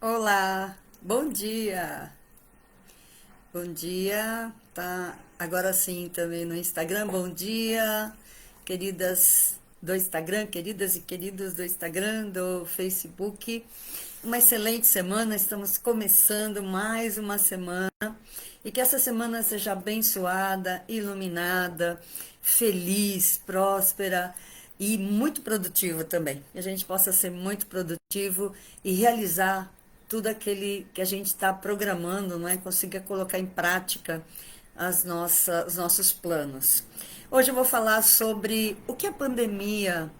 Olá, bom dia. Bom dia, tá? Agora sim também no Instagram. Bom dia, queridas do Instagram, queridas e queridos do Instagram, do Facebook. Uma excelente semana, estamos começando mais uma semana e que essa semana seja abençoada, iluminada, feliz, próspera e muito produtiva também. Que a gente possa ser muito produtivo e realizar tudo aquele que a gente está programando, não é? Consiga colocar em prática os nossos planos. Hoje eu vou falar sobre o que a pandemia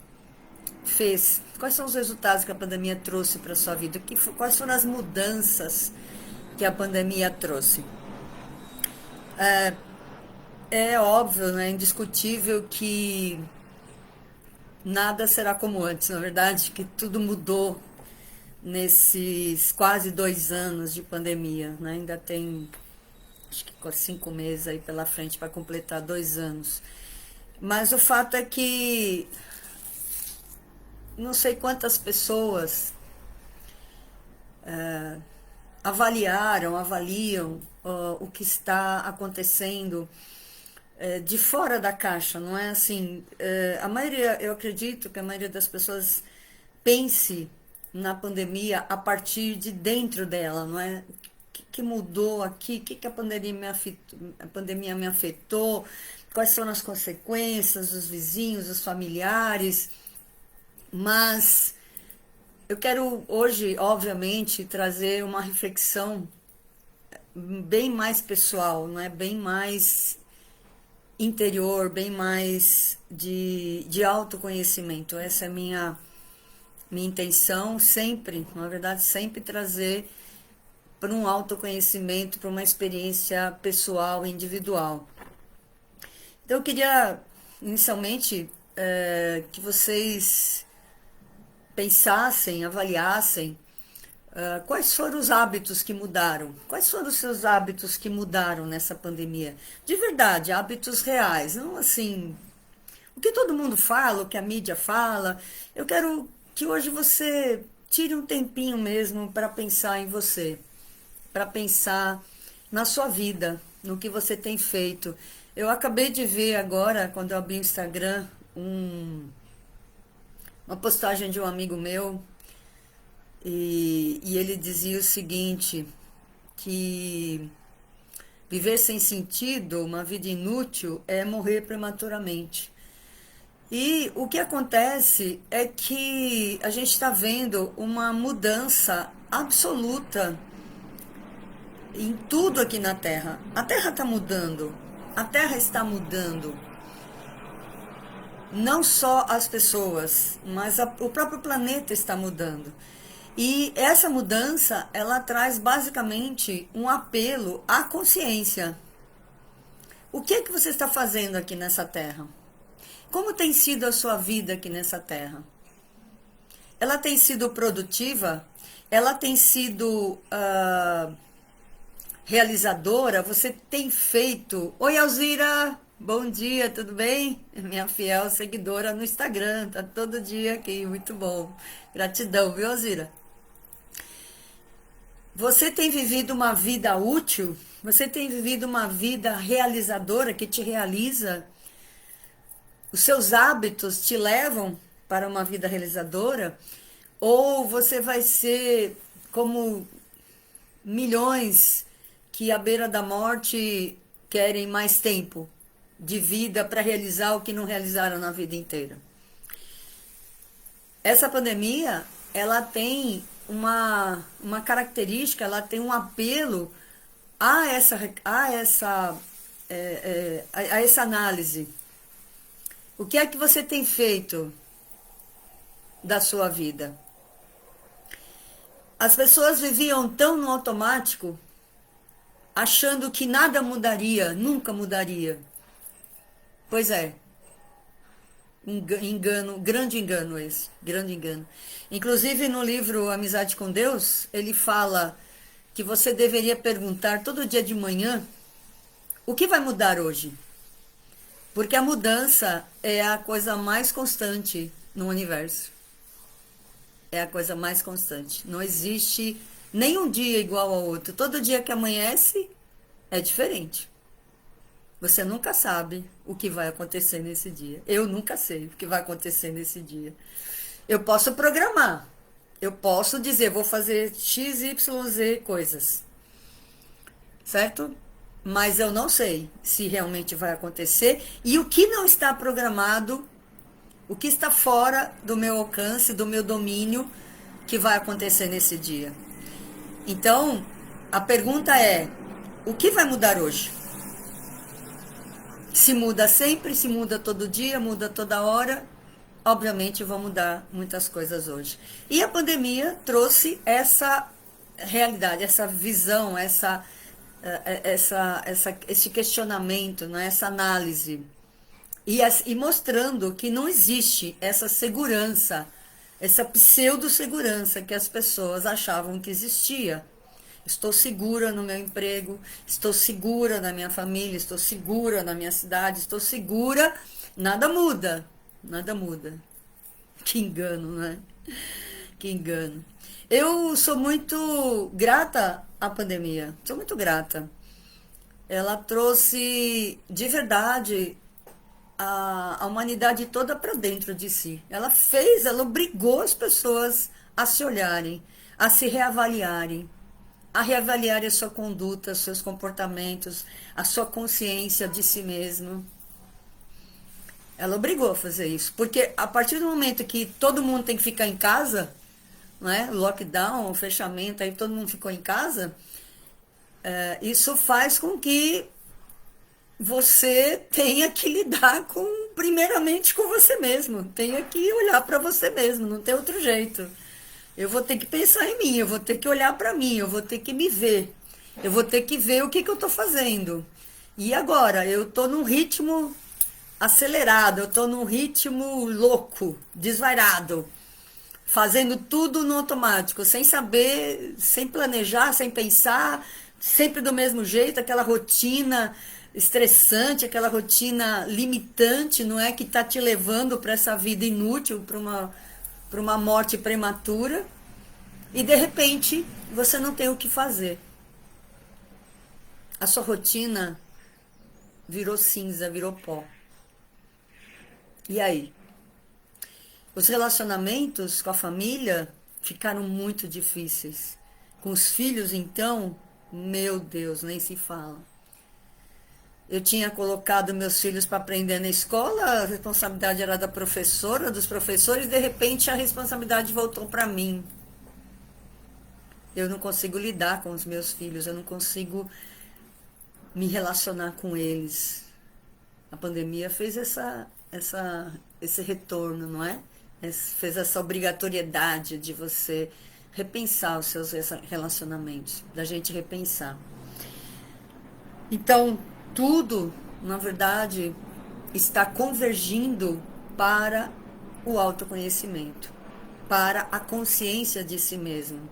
fez, quais são os resultados que a pandemia trouxe para a sua vida, quais foram as mudanças que a pandemia trouxe. É óbvio, né, indiscutível que nada será como antes, na verdade, que tudo mudou nesses quase 2 anos de pandemia, né? Ainda tem acho que 5 meses aí pela frente para completar 2 anos. Mas o fato é que não sei quantas pessoas avaliam o que está acontecendo de fora da caixa, não é assim? A maioria, eu acredito que a maioria das pessoas pense na pandemia a partir de dentro dela, não é? Que mudou aqui? O que a pandemia me afetou? Quais foram as consequências, os vizinhos, os familiares? Mas eu quero hoje, obviamente, trazer uma reflexão bem mais pessoal, não é? Bem mais interior, bem mais de autoconhecimento. Essa é a minha intenção, sempre, na verdade, sempre trazer para um autoconhecimento, para uma experiência pessoal, individual. Então, eu queria, inicialmente, que vocês pensassem, avaliassem quais foram os hábitos que mudaram? Quais foram os seus hábitos que mudaram nessa pandemia? De verdade, hábitos reais, não assim. O que todo mundo fala, o que a mídia fala. Eu quero que hoje você tire um tempinho mesmo para pensar em você, para pensar na sua vida, no que você tem feito. Eu acabei de ver agora, quando eu abri o Instagram, uma postagem de um amigo meu e ele dizia o seguinte, que viver sem sentido, uma vida inútil, é morrer prematuramente. E o que acontece é que a gente está vendo uma mudança absoluta em tudo aqui na Terra. A Terra está mudando. A Terra está mudando. Não só as pessoas, mas o próprio planeta está mudando. E essa mudança, ela traz basicamente um apelo à consciência. O que é que você está fazendo aqui nessa Terra? Como tem sido a sua vida aqui nessa Terra? Ela tem sido produtiva? Ela tem sido realizadora? Você tem feito... Oi, Alzira! Bom dia, tudo bem? Minha fiel seguidora no Instagram, tá todo dia aqui, muito bom. Gratidão, viu, Alzira? Você tem vivido uma vida útil? Você tem vivido uma vida realizadora que te realiza? Os seus hábitos te levam para uma vida realizadora? Ou você vai ser como milhões que à beira da morte querem mais tempo de vida para realizar o que não realizaram na vida inteira? Essa pandemia, ela tem uma característica, ela tem um apelo a essa análise. O que é que você tem feito da sua vida? As pessoas viviam tão no automático, achando que nada mudaria, nunca mudaria. Pois é, engano, grande engano esse, grande engano. Inclusive no livro Amizade com Deus, ele fala que você deveria perguntar todo dia de manhã o que vai mudar hoje. Porque a mudança é a coisa mais constante no universo. É a coisa mais constante. Não existe Nenhum dia é igual ao outro. Todo dia que amanhece é diferente. Você nunca sabe o que vai acontecer nesse dia. Eu nunca sei o que vai acontecer nesse dia. Eu posso programar. Eu posso dizer, vou fazer X, Y, Z coisas. Certo? Mas eu não sei se realmente vai acontecer. E o que não está programado, o que está fora do meu alcance, do meu domínio, que vai acontecer nesse dia. Então, a pergunta é: o que vai mudar hoje? Se muda sempre, se muda todo dia, muda toda hora, obviamente vão mudar muitas coisas hoje. E a pandemia trouxe essa realidade, essa visão, esse questionamento, né? Essa análise. E mostrando que não existe essa segurança, essa pseudo-segurança que as pessoas achavam que existia. Estou segura no meu emprego, estou segura na minha família, estou segura na minha cidade, estou segura. Nada muda, nada muda. Que engano, né? Que engano. Eu sou muito grata à pandemia, sou muito grata. Ela trouxe de verdade a humanidade toda para dentro de si. Ela obrigou as pessoas a se olharem, a se reavaliarem, a reavaliar a sua conduta, seus comportamentos, a sua consciência de si mesmo. Ela obrigou a fazer isso, porque a partir do momento que todo mundo tem que ficar em casa, né, lockdown, fechamento, aí todo mundo ficou em casa, isso faz com que você tenha que lidar primeiramente com você mesmo, tenha que olhar para você mesmo, não tem outro jeito. Eu vou ter que pensar em mim, eu vou ter que olhar para mim, eu vou ter que me ver. Eu vou ter que ver o que eu estou fazendo. E agora, eu estou num ritmo acelerado, eu estou num ritmo louco, desvairado, fazendo tudo no automático, sem saber, sem planejar, sem pensar, sempre do mesmo jeito, aquela rotina estressante, aquela rotina limitante, não é? Que está te levando para essa vida inútil, para uma morte prematura, e de repente você não tem o que fazer. A sua rotina virou cinza, virou pó. E aí? Os relacionamentos com a família ficaram muito difíceis. Com os filhos, então, meu Deus, nem se fala. Eu tinha colocado meus filhos para aprender na escola, a responsabilidade era da professora, dos professores, e de repente a responsabilidade voltou para mim. Eu não consigo lidar com os meus filhos, eu não consigo me relacionar com eles. A pandemia fez esse retorno, não é? Fez essa obrigatoriedade de você repensar os seus relacionamentos, da gente repensar. Então, tudo, na verdade, está convergindo para o autoconhecimento, para a consciência de si mesmo.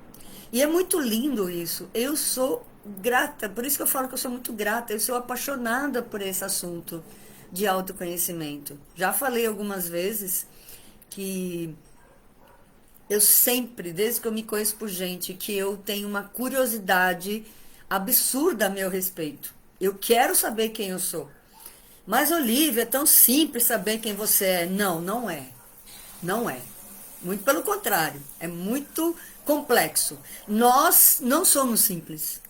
E é muito lindo isso. Eu sou grata, por isso que eu falo que eu sou muito grata, eu sou apaixonada por esse assunto de autoconhecimento. Já falei algumas vezes que eu sempre, desde que eu me conheço por gente, que eu tenho uma curiosidade absurda a meu respeito. Eu quero saber quem eu sou. Mas, Olivia, é tão simples saber quem você é. Não, não é. Não é. Muito pelo contrário. É muito complexo. Nós não somos simples.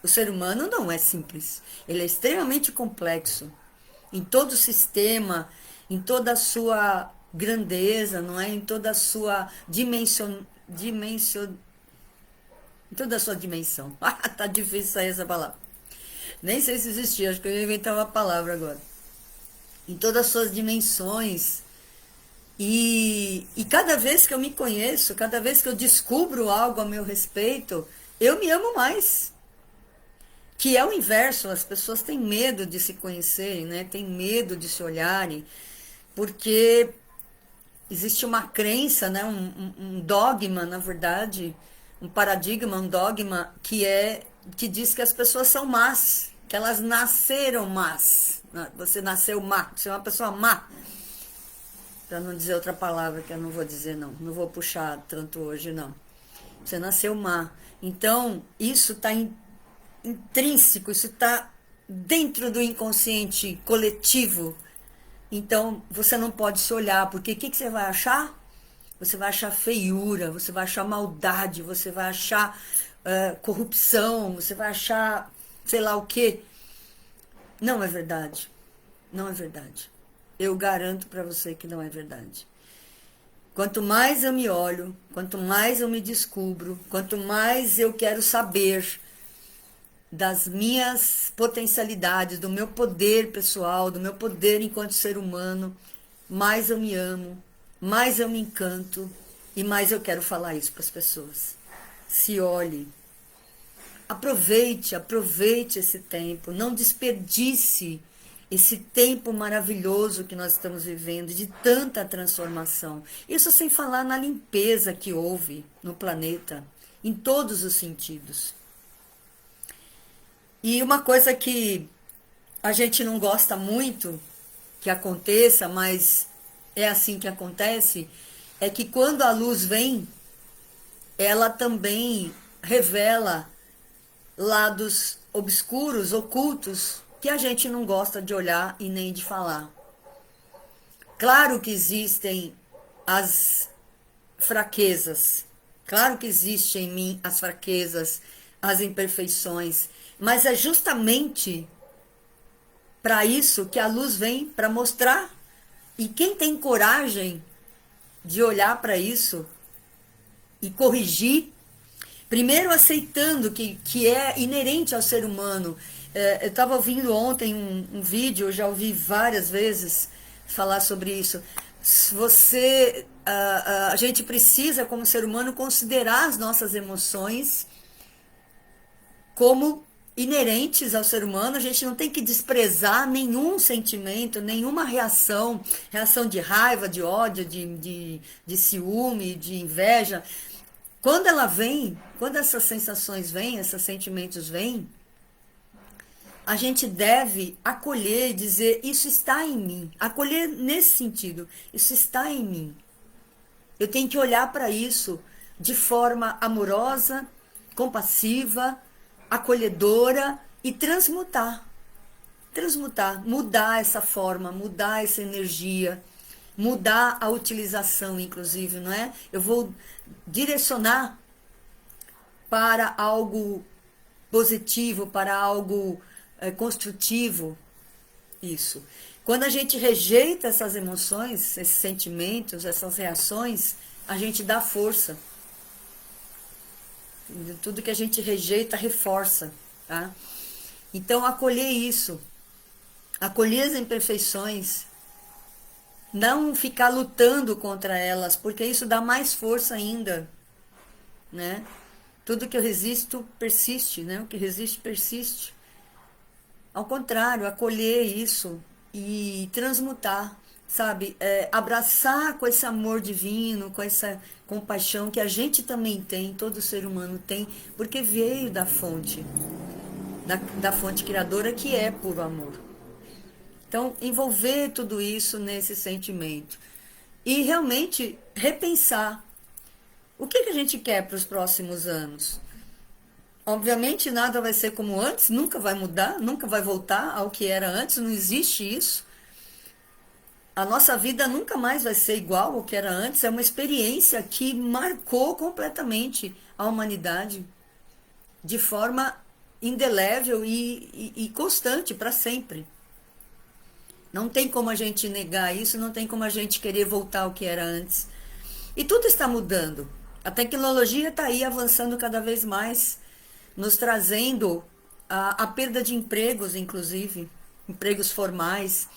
O ser humano não é simples. Ele é extremamente complexo. Em todo o sistema, em toda a sua grandeza, não é? Em toda a sua dimensão. Em toda a sua dimensão. Tá difícil sair essa palavra. Nem sei se existia, acho que eu ia inventar uma palavra agora. Em todas as suas dimensões. E cada vez que eu me conheço, cada vez que eu descubro algo a meu respeito, eu me amo mais. Que é o inverso, as pessoas têm medo de se conhecerem, né? Têm medo de se olharem, porque existe uma crença, né? Um dogma, na verdade, um paradigma, um dogma que diz que as pessoas são más, que elas nasceram más. Você nasceu má, você é uma pessoa má. Para não dizer outra palavra que eu não vou dizer, não. Não vou puxar tanto hoje, não. você nasceu má. Então, isso está intrínseco, isso está dentro do inconsciente coletivo. Então, você não pode se olhar, porque o que você vai achar? Você vai achar feiura, você vai achar maldade, você vai achar corrupção, você vai achar sei lá o quê. Não é verdade. Não é verdade. Eu garanto para você que não é verdade. Quanto mais eu me olho, quanto mais eu me descubro, quanto mais eu quero saber das minhas potencialidades, do meu poder pessoal, do meu poder enquanto ser humano, mais eu me amo, mais eu me encanto e mais eu quero falar isso para as pessoas. Se olhe. Aproveite esse tempo, não desperdice esse tempo maravilhoso que nós estamos vivendo, de tanta transformação. Isso sem falar na limpeza que houve no planeta, em todos os sentidos. E uma coisa que a gente não gosta muito que aconteça, mas é assim que acontece, é que quando a luz vem, ela também revela lados obscuros, ocultos, que a gente não gosta de olhar e nem de falar. Claro que existem as fraquezas, claro que existem em mim as fraquezas, as imperfeições, mas é justamente para isso que a luz vem, para mostrar. E quem tem coragem de olhar para isso e corrigir, primeiro aceitando que é inerente ao ser humano. Eu estava ouvindo ontem um vídeo, eu já ouvi várias vezes falar sobre isso. A gente precisa, como ser humano, considerar as nossas emoções como inerentes ao ser humano. A gente não tem que desprezar nenhum sentimento, nenhuma reação de raiva, de ódio, de ciúme, de inveja. Quando ela vem, quando essas sensações vêm, esses sentimentos vêm, a gente deve acolher e dizer, isso está em mim. Acolher nesse sentido, isso está em mim. Eu tenho que olhar para isso de forma amorosa, compassiva, acolhedora e transmutar. Transmutar, mudar essa forma, mudar essa energia, mudar a utilização, inclusive, não é? Eu vou direcionar para algo positivo, para algo construtivo, isso. Quando a gente rejeita essas emoções, esses sentimentos, essas reações, a gente dá força. Tudo que a gente rejeita, reforça, tá? Então, acolher isso, acolher as imperfeições, não ficar lutando contra elas, porque isso dá mais força ainda, né? Tudo que eu resisto persiste, né? O que resiste persiste. Ao contrário, acolher isso e transmutar, sabe? Abraçar com esse amor divino, com essa compaixão que a gente também tem, todo ser humano tem, porque veio da fonte, da fonte criadora, que é puro amor. Então, envolver tudo isso nesse sentimento. E realmente repensar o que a gente quer para os próximos anos. Obviamente nada vai ser como antes, nunca vai mudar, nunca vai voltar ao que era antes, não existe isso. A nossa vida nunca mais vai ser igual ao que era antes, é uma experiência que marcou completamente a humanidade de forma indelével e constante para sempre. Não tem como a gente negar isso, não tem como a gente querer voltar ao que era antes. E tudo está mudando. A tecnologia está aí avançando cada vez mais, nos trazendo a perda de empregos, inclusive, empregos formais.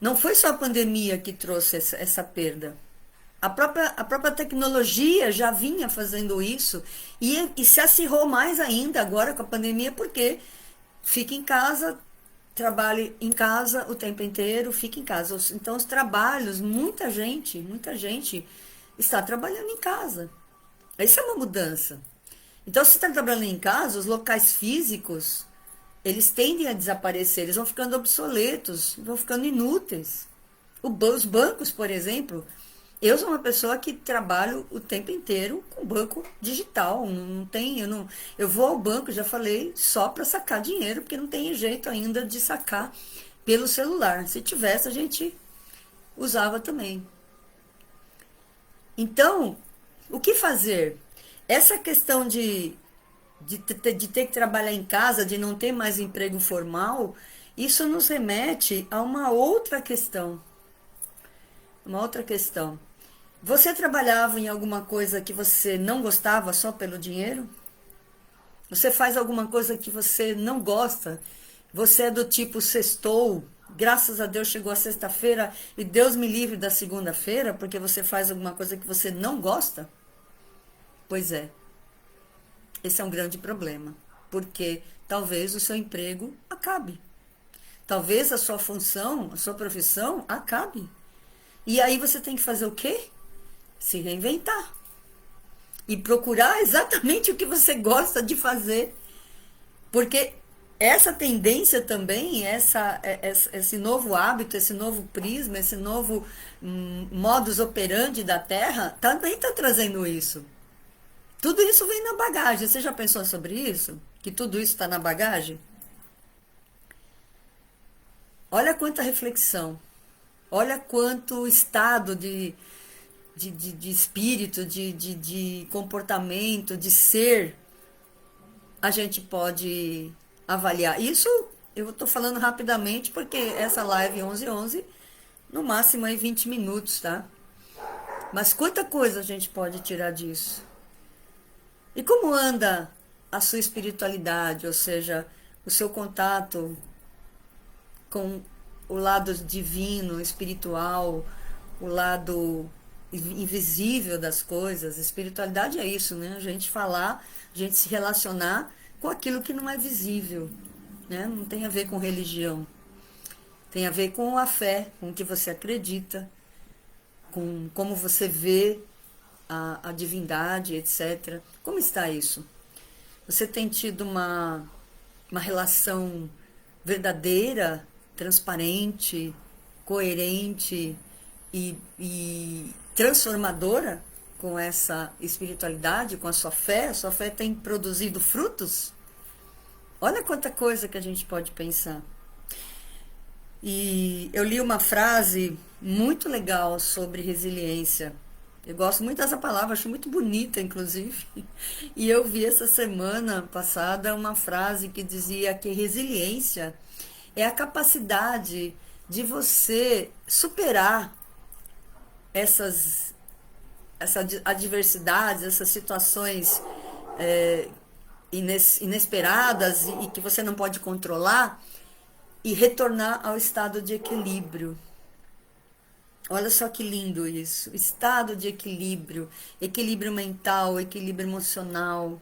Não foi só a pandemia que trouxe essa perda. A própria tecnologia já vinha fazendo isso e se acirrou mais ainda agora com a pandemia, porque fica em casa, trabalhe em casa o tempo inteiro, fica em casa. Então, os trabalhos, muita gente está trabalhando em casa. Isso é uma mudança. Então, se está trabalhando em casa, os locais físicos, eles tendem a desaparecer, eles vão ficando obsoletos, vão ficando inúteis. Os bancos, por exemplo, Eu sou uma pessoa que trabalho o tempo inteiro com banco digital, não tem, eu vou ao banco, já falei, só para sacar dinheiro, porque não tem jeito ainda de sacar pelo celular. Se tivesse, a gente usava também. Então, o que fazer? Essa questão de ter que trabalhar em casa, de não ter mais emprego formal, isso nos remete a uma outra questão. Uma outra questão. Você trabalhava em alguma coisa que você não gostava só pelo dinheiro? Você faz alguma coisa que você não gosta? Você é do tipo sextou, graças a Deus chegou a sexta-feira e Deus me livre da segunda-feira porque você faz alguma coisa que você não gosta? Pois é, esse é um grande problema, porque talvez o seu emprego acabe. Talvez a sua função, a sua profissão acabe. E aí você tem que fazer o quê? Se reinventar. E procurar exatamente o que você gosta de fazer. Porque essa tendência também, esse novo hábito, esse novo prisma, esse novo modus operandi da Terra, também está trazendo isso. Tudo isso vem na bagagem. Você já pensou sobre isso? Que tudo isso está na bagagem? Olha quanta reflexão. Olha quanto estado de espírito, de comportamento, de ser a gente pode avaliar. Isso eu estou falando rapidamente porque essa live 11:11, no máximo aí 20 minutos, tá? Mas quanta coisa a gente pode tirar disso? E como anda a sua espiritualidade, ou seja, o seu contato com o lado divino, espiritual, o lado invisível das coisas? Espiritualidade é isso, né? A gente falar, a gente se relacionar com aquilo que não é visível, né? Não tem a ver com religião. Tem a ver com a fé, com o que você acredita, com como você vê a divindade, etc. Como está isso? Você tem tido uma relação verdadeira, transparente, coerente e transformadora com essa espiritualidade, com a sua fé? A sua fé tem produzido frutos? Olha quanta coisa que a gente pode pensar. E eu li uma frase muito legal sobre resiliência. Eu gosto muito dessa palavra, acho muito bonita, inclusive. E eu vi essa semana passada uma frase que dizia que resiliência é a capacidade de você superar essas adversidades, essas situações inesperadas e que você não pode controlar e retornar ao estado de equilíbrio. Olha só que lindo isso. Estado de equilíbrio, equilíbrio mental, equilíbrio emocional,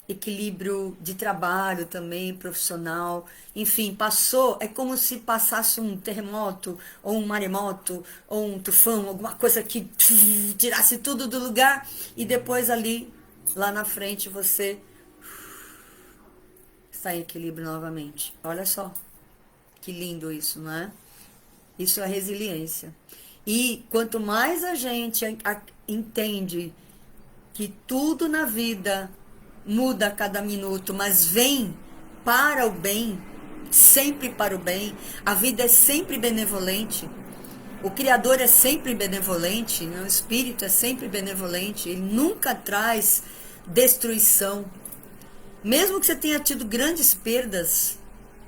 equilíbrio de trabalho também, profissional. Enfim, passou, é como se passasse um terremoto, ou um maremoto, ou um tufão, alguma coisa que tirasse tudo do lugar e depois ali, lá na frente, você está em equilíbrio novamente. Olha só, que lindo isso, não é? Isso é resiliência. E quanto mais a gente entende que tudo na vida muda a cada minuto, mas vem para o bem, sempre para o bem, a vida é sempre benevolente, o Criador é sempre benevolente, né? O Espírito é sempre benevolente, ele nunca traz destruição. Mesmo que você tenha tido grandes perdas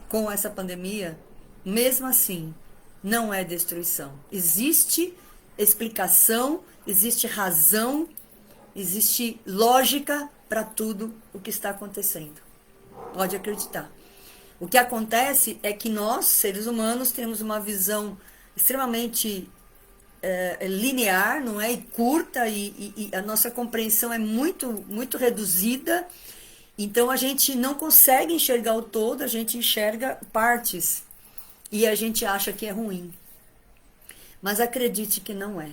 com essa pandemia, mesmo assim, não é destruição. Existe explicação, existe razão, existe lógica para tudo o que está acontecendo. Pode acreditar. O que acontece é que nós, seres humanos, temos uma visão extremamente linear, não é? E curta, e a nossa compreensão é muito reduzida. Então a gente não consegue enxergar o todo, a gente enxerga partes e a gente acha que é ruim. Mas acredite que não é.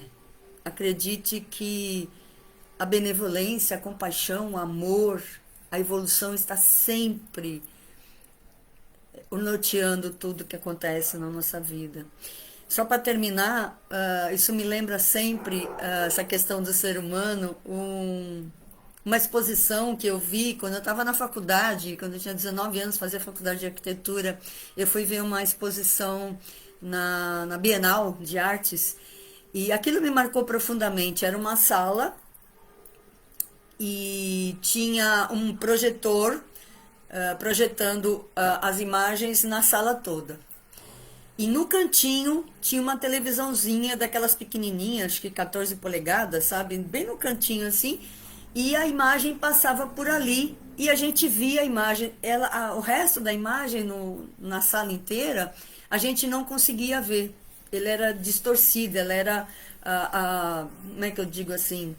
Acredite que a benevolência, a compaixão, o amor, a evolução está sempre norteando tudo que acontece na nossa vida. Só para terminar, isso me lembra sempre essa questão do ser humano, uma exposição que eu vi quando eu estava na faculdade, quando eu tinha 19 anos, fazia faculdade de arquitetura, eu fui ver uma exposição na Bienal de Artes, e aquilo me marcou profundamente. Era uma sala e tinha um projetor projetando as imagens na sala toda. E no cantinho tinha uma televisãozinha daquelas pequenininhas, acho que 14 polegadas, sabe? Bem no cantinho assim. E a imagem passava por ali e a gente via a imagem. O resto da imagem na sala inteira a gente não conseguia ver. Ele era distorcido, ela era, como é que eu digo assim?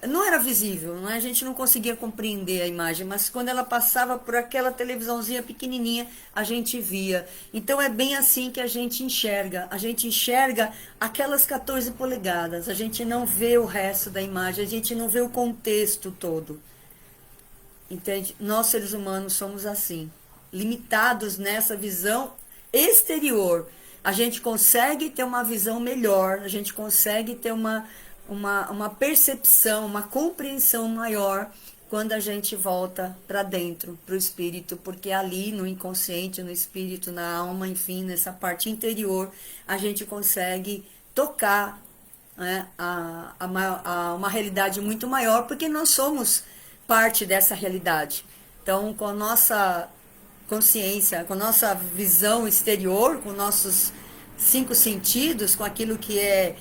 Não era visível, né? A gente não conseguia compreender a imagem, mas quando ela passava por aquela televisãozinha pequenininha, a gente via. Então é bem assim que a gente enxerga aquelas 14 polegadas, a gente não vê o resto da imagem, a gente não vê o contexto todo. Entende? Nós seres humanos somos assim, limitados nessa visão exterior. A gente consegue ter uma visão melhor, a gente consegue ter uma percepção, uma compreensão maior quando a gente volta para dentro, para o espírito, porque ali no inconsciente, no espírito, na alma, enfim, nessa parte interior, a gente consegue tocar, né, a uma realidade muito maior, porque nós somos parte dessa realidade. Então, com a nossa consciência, com a nossa visão exterior, com nossos 5 sentidos, com aquilo que é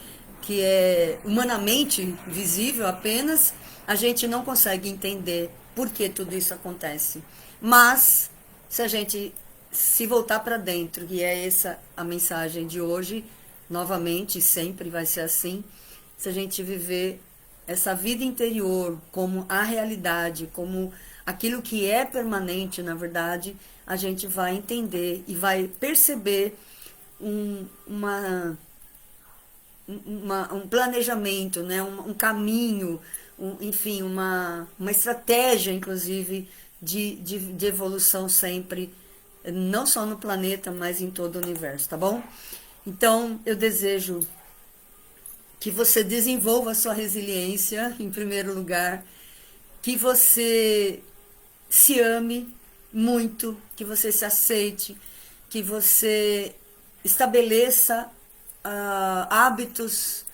humanamente visível apenas, a gente não consegue entender por que tudo isso acontece. Mas, se a gente se voltar para dentro, e é essa a mensagem de hoje, novamente, sempre vai ser assim, se a gente viver essa vida interior como a realidade, como aquilo que é permanente, na verdade, a gente vai entender e vai perceber um planejamento, né? Um caminho, enfim, uma estratégia, inclusive, de evolução sempre, não só no planeta, mas em todo o universo, tá bom? Então, eu desejo que você desenvolva a sua resiliência, em primeiro lugar, que você se ame muito, que você se aceite, que você estabeleça hábitos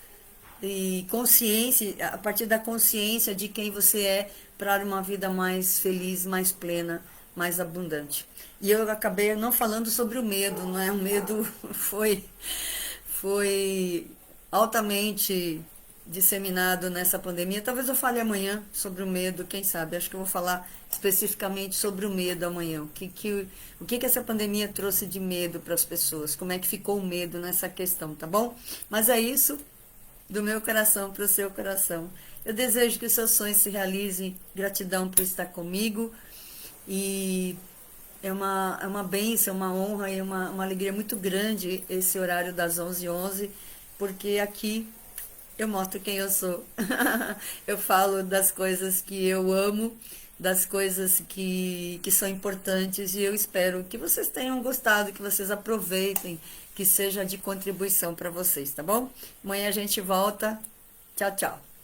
e consciência, a partir da consciência de quem você é, para uma vida mais feliz, mais plena, mais abundante. E eu acabei não falando sobre o medo, não é? O medo foi altamente disseminado nessa pandemia. Talvez eu fale amanhã sobre o medo, quem sabe? Acho que eu vou falar especificamente sobre o medo amanhã. O que essa pandemia trouxe de medo para as pessoas? Como é que ficou o medo nessa questão, tá bom? Mas é isso, do meu coração para o seu coração. Eu desejo que os seus sonhos se realizem. Gratidão por estar comigo. E é uma bênção, uma honra e uma alegria muito grande esse horário das 11h11, porque aqui eu mostro quem eu sou. Eu falo das coisas que eu amo, das coisas que são importantes, e eu espero que vocês tenham gostado, que vocês aproveitem, que seja de contribuição para vocês, tá bom? Amanhã a gente volta. Tchau, tchau.